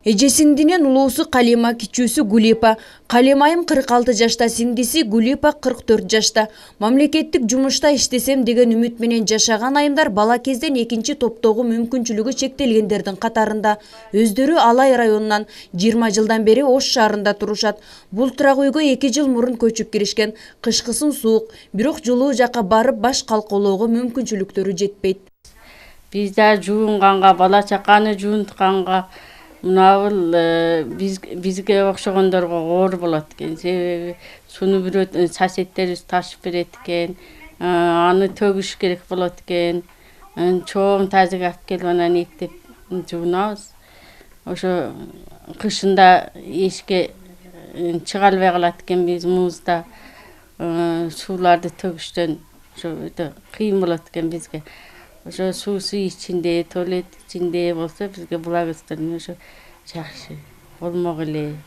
Эжесиндинен улуусу Калима, кичүүсү Гулипа. Калимайым 46 жашта, сиңдиси Гулипа 44 жашта. Мамлекеттик жумушта иштесем деген үмүт менен жашаган айымдар бала кезден экинчи топтогу мүмкүнчүлүгү чектелгендердин катарында. Өздөрү Алай районунан 20 жылдан бери Ош шаарында турушат. Бул турак үйгө 2 жыл мурун көчүп киришкен. Кышкысын суук, бирок жылуу жака барып баш калкалоого мүмкүнчүлүктөрү жетпейт. Бизде жуунганга, бала чаканы жуунтканга мынабыл бизге окшогондорго оор болот экен. Себеби суну бирөө соседтерибиз ташып берет экен. Аны төгүш керек болот экен. Чоң тазык алып келип анан эктеп жуунабыз. Ошо кышында эшикке чыга албай калат экенбиз музда. Сууларды төгүштөн ошо өтө кыйын болот экен бизге. Ошо суусу ичинде, туалет ичинде болсо бизге благоустроение ошо жакшы болмок эле.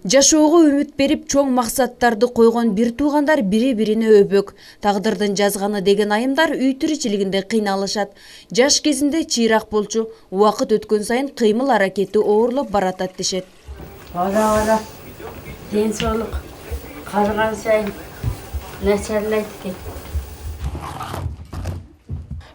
Жашоого үмүт берип, чоң максаттарды койгон бир туугандар бири-бирине өбөк. Тагдырдын жазганы деген айымдар үй тиричилигинде кыйналышат. Жаш кезинде чыйрак болчу, убакыт өткөн сайын кыймыл аракети оорлоп баратат дешет. Бара ден соолук карыган сайын начарлайт экен.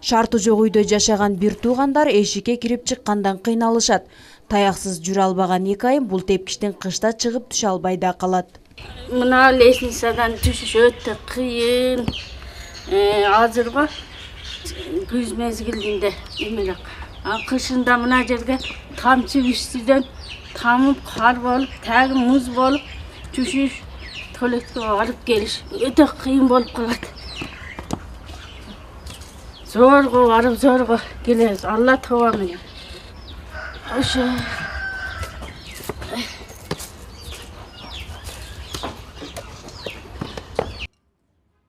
Шарты жок үйдө жашаган бир туугандар эшикке кирип чыккандан кыйналышат. Таяксыз жүрө албаган эки айым бул тепкичтен кышта чыгып түшө албай да калат. Мына лестницадан түшүш өтө кыйын. Азыркы күз мезгилинде эмелек. Кышында мына жерге тамчы үстүдөн тамып кар болуп, таги муз болуп, түшүш, туалетке барып келиш өтө кыйын болуп калат. Зорго барып, зорго келебиз. Алла тоба менен. Ошо.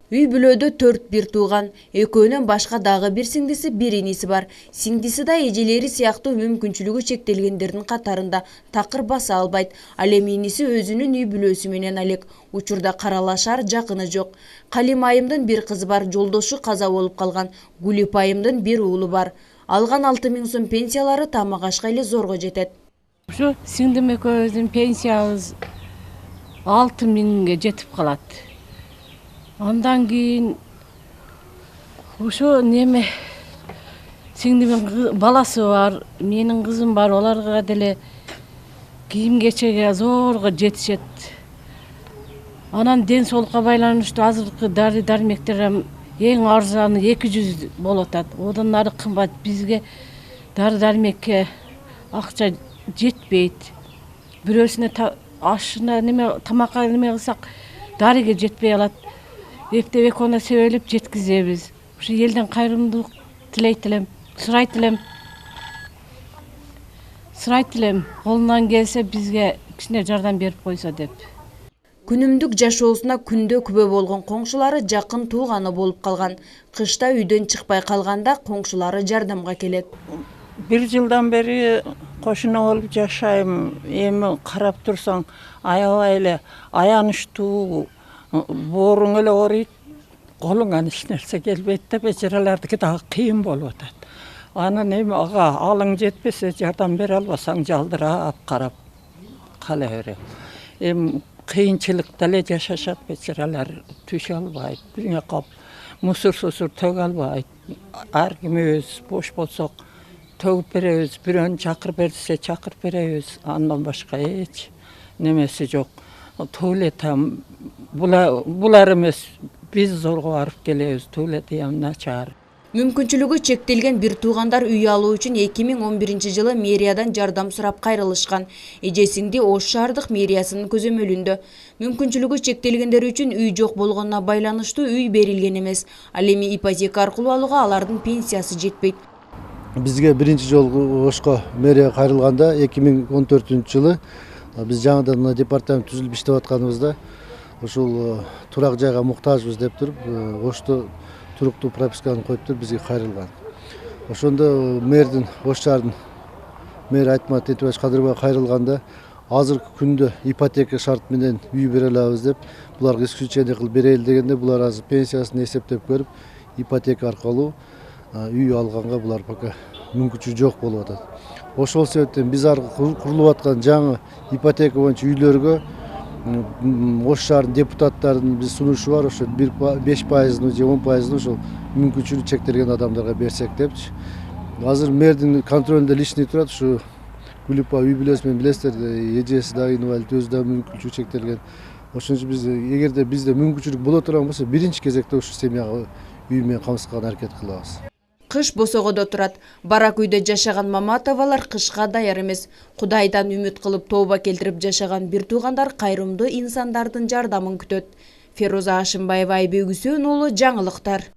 Үй бүлөдө 4 бир тууган, экөөнөн башка дагы бир сиңдиси, бир иниси бар. Сиңдиси да эжелери сыяктуу мүмкүнчүлүгү чектелгендердин катарында, такыр баса албайт. Ал эми иниси өзүнүн үй бүлөсү менен алек. Учурда каралашар жакыны жок. Калима айымдын бир кызы бар, жолдошу каза болуп калган. Гулипа айымдын бир уулу бар. Алган 6000 сом пенсиялары тамак ашка эле зорго жетет. Ушу сиңдим экөөбүздүн пенсиябыз 6000ге жетип калат. Андан кийин ошо неме сиңдимин баласы бар, менин кызым бар, оларга деле кийим кечеге зорго жетишет. Анан ден соолукка байланыштуу азыркы дары дармектер эң арзаны 200 болуп атат. Одан ары кымбат. Бизге дары дармекке акча жетпейт. Бирөөсүнө ашына неме тамакка неме кылсак дарыга жетпей калат. Эптеп экөөнө себелип жеткизебиз. Ушу элден кайрымдуулук тилейт элем, сурайт элем. Колунан келсе бизге кичине жардам берип койсо деп. Күнүмдүк жашоосуна күндө күбө болгон коңшулары жакын тууганы болуп калган. Кышта үйдөн чыкпай калганда коңшулары жардамга келет. 1 жылдан бери кошуна болуп жашайм. Эми карап турсаң, аябай эле аянычтуу, бооруң эле ооруйт, колуңан эч нерсе келбейт деп, эжерелердики дагы кыйын болуп атат. Анан эми алың жетпесе, жардам бере албасаң жалдырап карап кала берем. Эми кыйынчылыкта эле жашашат бечерелер, түшө албайт, биринекап мусор төгө албайт. Ар кимибиз бош болсок төгүп беребиз, бирөөнү чакырып берсе чакырып беребиз. Андан башка эч немеси жок. Туалет булар эмес, биз зорго барып келебиз, туалет начар. Мүмкүнчүлүгү чектелген бир туугандар үй алуу үчүн 2011 жылы мэриядан жардам сурап кайрылышкан. Эжесиңди Ош шаардык мэриясынын көзөмөлүндө. Мүмкүнчүлүгү чектелгендер үчүн үй жок болгонуна байланыштуу үй берилген эмес. Ал эми ипотека аркылуу алууга алардын пенсиясы жетпейт. Бизге биринчи жолу Ошко мэрия кайрылганда 2014-жылы биз жаңыдан мына департамент түзүлүп иштеп атканыбызда ушул турак жайга муктажбыз деп туруп, Ошто туруктуу прописканы коюп туруп бизге кайрылган. Ошондо мэрдин, Ош шаарынын мэри Айтмат Тетибаевич Кадырбай кайрылганда азыркы күндө ипотека шарт менен үй бере алабыз деп, буларга исключение кылып берели дегенде, булар азыр пенсиясын эсептеп көрүп, ипотека аркылуу үй алганга булар пока мүмкүнчүлүгү жок болуп атат. Ошол себептен биз курулуп аткан жаңы ипотека боюнча үйлөргө Ош шаарынын депутаттарынын биз сунушу бар, ошо 5% же 10% ошол мүмкүнчүлүгү чектелген адамдарга берсек депчи. Азыр мэрдин контролунда личный турат, ушу Гулипа үй бүлөсү менен билесиздер, эжеси дагы инвалид, өзү дагы мүмкүнчүлүгү чектелген. Ошон үчүн биз эгерде бизде мүмкүнчүлүк боло турган болсо, биринчи кезекте ушу семьяга үй менен камсызганга аракет кылабыз. Кыш босогодо турат. Барак үйдө жашаган Маматовалар кышка даяр эмес. Кудайдан үмүт кылып тооба келтирип жашаган бир туугандар кайрымдуу инсандардын жардамын күтөт. Феруза Ашимбаева, Айбек Үсөнұлы, жаңылыктар.